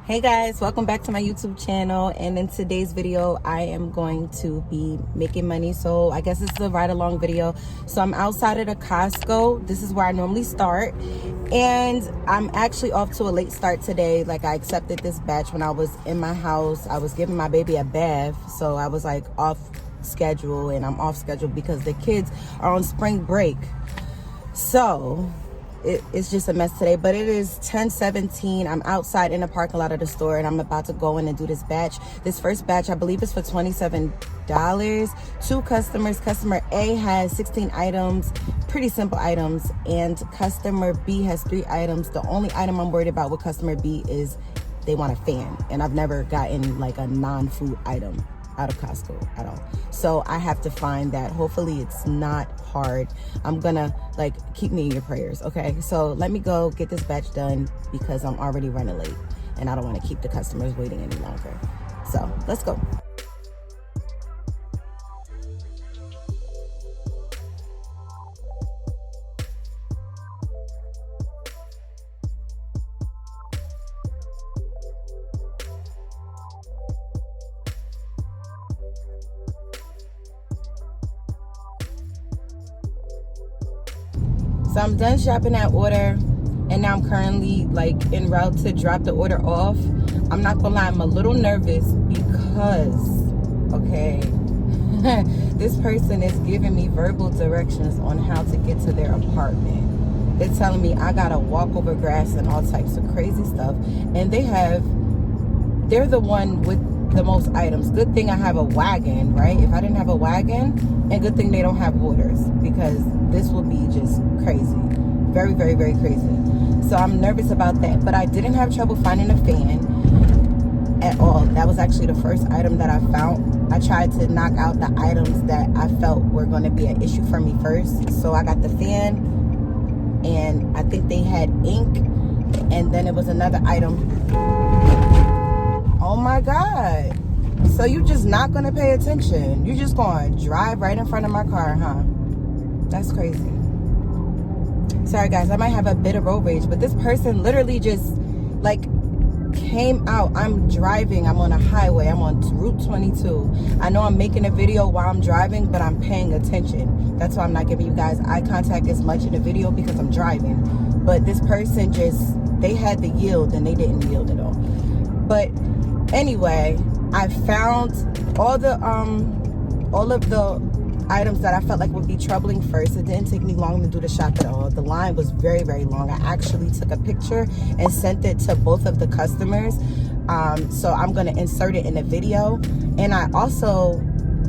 Hey guys, welcome back to my YouTube channel. And in today's video I am going to be making money, so I guess it's a ride along video. So I'm outside of the Costco. This is where I normally start, and I'm actually off to a late start today. Like, I accepted this batch when I was in my house. I was giving my baby a bath, so I was like off schedule, and I'm off schedule because the kids are on spring break. So it's just a mess today, but it is 10:17. I'm outside in the parking lot of the store, and I'm about to go in and do this batch. This first batch, I believe, is for $27. Two customers. Customer A has 16 items, pretty simple items, and customer B has 3 items. The only item I'm worried about with customer B is they want a fan, and I've never gotten like a non-food item out of Costco at all. So I have to find that. Hopefully it's not hard. I'm gonna keep me in your prayers, okay? So let me go get this batch done because I'm already running late and I don't want to keep the customers waiting any longer. So let's go. So I'm done shopping that order, and now I'm currently en route to drop the order off. I'm not gonna lie, I'm a little nervous because, okay, this person is giving me verbal directions on how to get to their apartment. They're telling me I gotta walk over grass and all types of crazy stuff, and they're the one with the most items. Good thing I have a wagon, right? If I didn't have a wagon, and good thing they don't have waters, because this will be just crazy. Very, very, very crazy. So I'm nervous about that, but I didn't have trouble finding a fan at all. That was actually the first item that I found. I tried to knock out the items that I felt were going to be an issue for me first. So I got the fan, and I think they had ink, and then it was another item. Oh my God. So you just not gonna pay attention. You just gonna drive right in front of my car, huh? That's crazy. Sorry guys, I might have a bit of road rage, but this person literally just came out. I'm driving, I'm on a highway, I'm on Route 22. I know I'm making a video while I'm driving, but I'm paying attention. That's why I'm not giving you guys eye contact as much in the video, because I'm driving. But this person they had the yield and they didn't yield at all. But anyway, I found all of the items that I felt like would be troubling first. It didn't take me long to do the shop at all. The line was very, very long. I actually took a picture and sent it to both of the customers. So I'm going to insert it in the video. And I also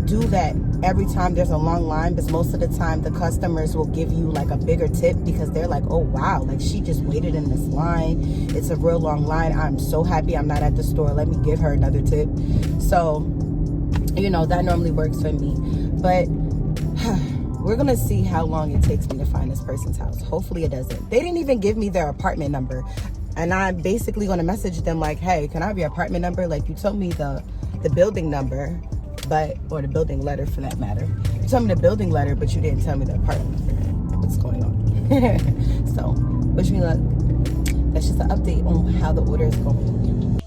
do that every time there's a long line, because most of the time the customers will give you a bigger tip, because they're like, oh wow, she just waited in this line. It's a real long line. I'm so happy I'm not at the store. Let me give her another tip. So, that normally works for me. But we're gonna see how long it takes me to find this person's house. Hopefully it doesn't. They didn't even give me their apartment number, and I'm basically gonna message them hey, can I have your apartment number? You told me the building number, or the building letter for that matter. You told me the building letter, but you didn't tell me the apartment number. What's going on? So wish me luck. That's just an update on how the order is going.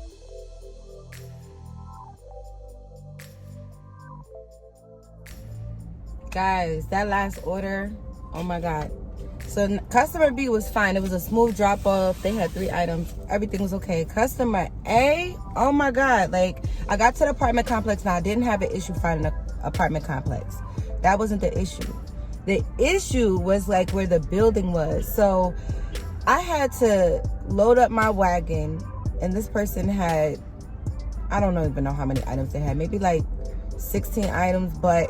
Guys, that last order, oh my God. So customer B was fine. It was a smooth drop off. They had 3 items. Everything was okay. Customer A, oh my God. I got to the apartment complex. Now, I didn't have an issue finding an apartment complex. That wasn't the issue. The issue was where the building was. So I had to load up my wagon, and this person had, I don't even know how many items they had. Maybe 16 items, but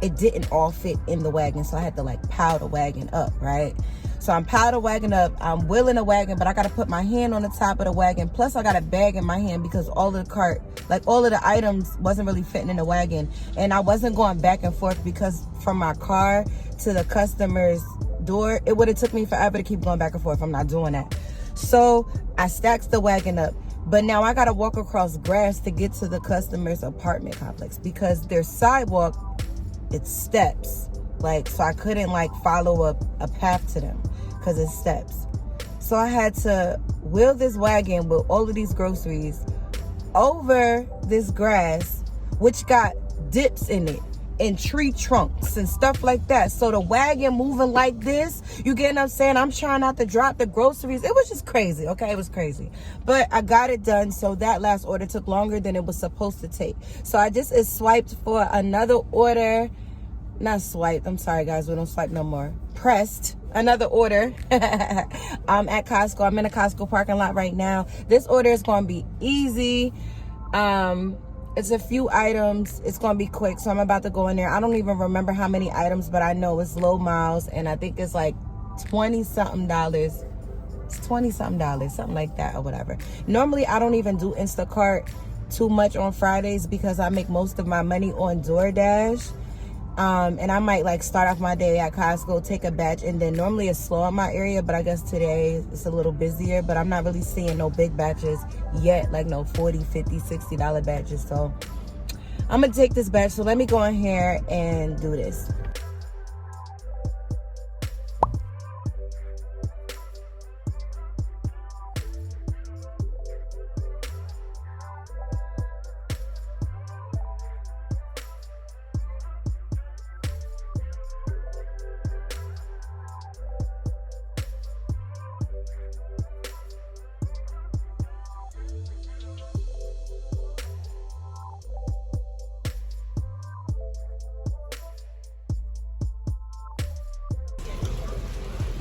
it didn't all fit in the wagon, so I had to pile the wagon up, right? So I'm piled the wagon up, I'm wheeling the wagon, but I gotta put my hand on the top of the wagon, plus I got a bag in my hand because all of the cart, all of the items wasn't really fitting in the wagon, and I wasn't going back and forth, because from my car to the customer's door, it would have took me forever to keep going back and forth. I'm not doing that. So I stacked the wagon up, but now I gotta walk across grass to get to the customer's apartment complex, because their sidewalk, it's steps, so I couldn't follow a path to them because it's steps. So I had to wheel this wagon with all of these groceries over this grass, which got dips in it and tree trunks and stuff like that. So the wagon moving like this, you get what I'm saying? I'm trying not to drop the groceries. It was just crazy, okay? It was crazy. But I got it done. So that last order took longer than it was supposed to take. So I just swiped for another order. Not swiped. I'm sorry, guys. We don't swipe no more. Pressed another order. I'm at Costco. I'm in a Costco parking lot right now. This order is going to be easy. It's a few items. It's going to be quick. So I'm about to go in there. I don't even remember how many items, but I know it's low miles. And I think it's like $20-something. It's $20-something, something like that or whatever. Normally, I don't even do Instacart too much on Fridays because I make most of my money on Doordash. And I might like start off my day at Costco, take a batch, and then normally it's slow in my area, but I guess today it's a little busier. But I'm not really seeing no big batches yet, like no $40, $50, $60 batches. So I'm gonna take this batch. So let me go in here and do this.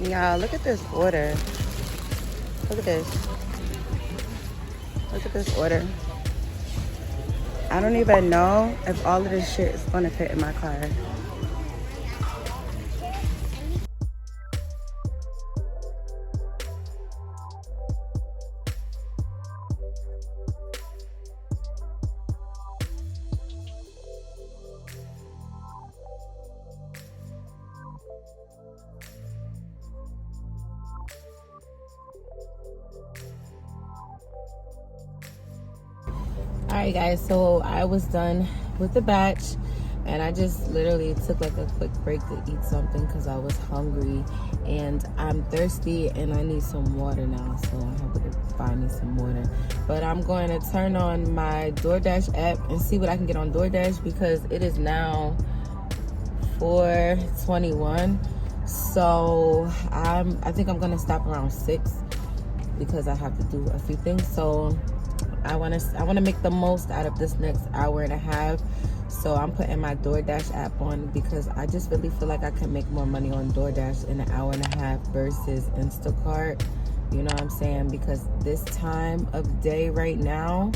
Y'all, look at this order. Look at this. Look at this order. I don't even know if all of this shit is gonna fit in my car. Alright guys, so I was done with the batch and I just literally took like a quick break to eat something because I was hungry and I'm thirsty and I need some water now, so I have to find me some water. But I'm going to turn on my Doordash app and see what I can get on Doordash because it is now 4:21. So I think I'm gonna stop around 6 because I have to do a few things. So I want to make the most out of this next hour and a half. So I'm putting my Doordash app on because I just really feel like I can make more money on Doordash in an hour and a half versus Instacart. You know what I'm saying? Because this time of day right now,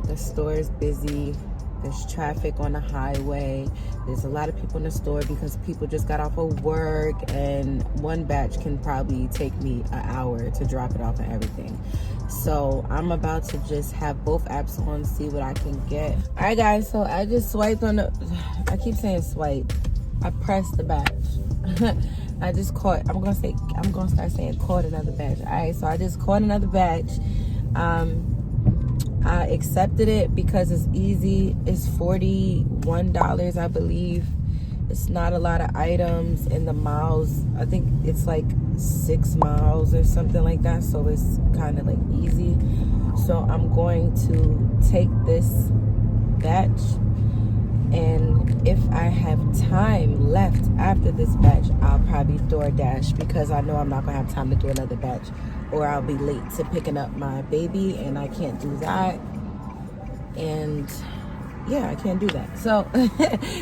the store is busy. There's traffic on the highway. There's a lot of people in the store because people just got off of work, and one batch can probably take me an hour to drop it off and everything. So I'm about to just have both apps on, see what I can get. All right guys, so I just swiped on the, I keep saying swipe. I pressed the batch. I just caught, I'm gonna start saying caught another batch. All right, so I just caught another batch. I accepted it because it's easy. It's $41, I believe. It's not a lot of items, and the miles, I think it's like 6 miles or something like that, so it's kind of like easy. So I'm going to take this batch, and if I have time left after this batch, I'll probably Doordash because I know I'm not gonna have time to do another batch, or I'll be late to picking up my baby and I can't do that. And yeah, I can't do that. So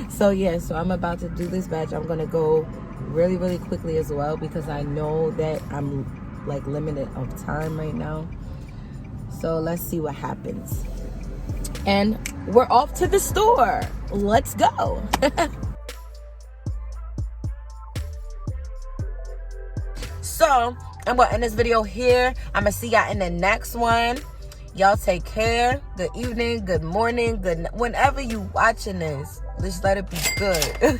so I'm about to do this batch. I'm gonna go really, really quickly as well because I know that I'm like limited of time right now. So let's see what happens. And we're off to the store. Let's go. So I'm gonna end this video here. I'm gonna see y'all in the next one. Y'all take care. Good evening, good morning, whenever you watching this. Just let it be good.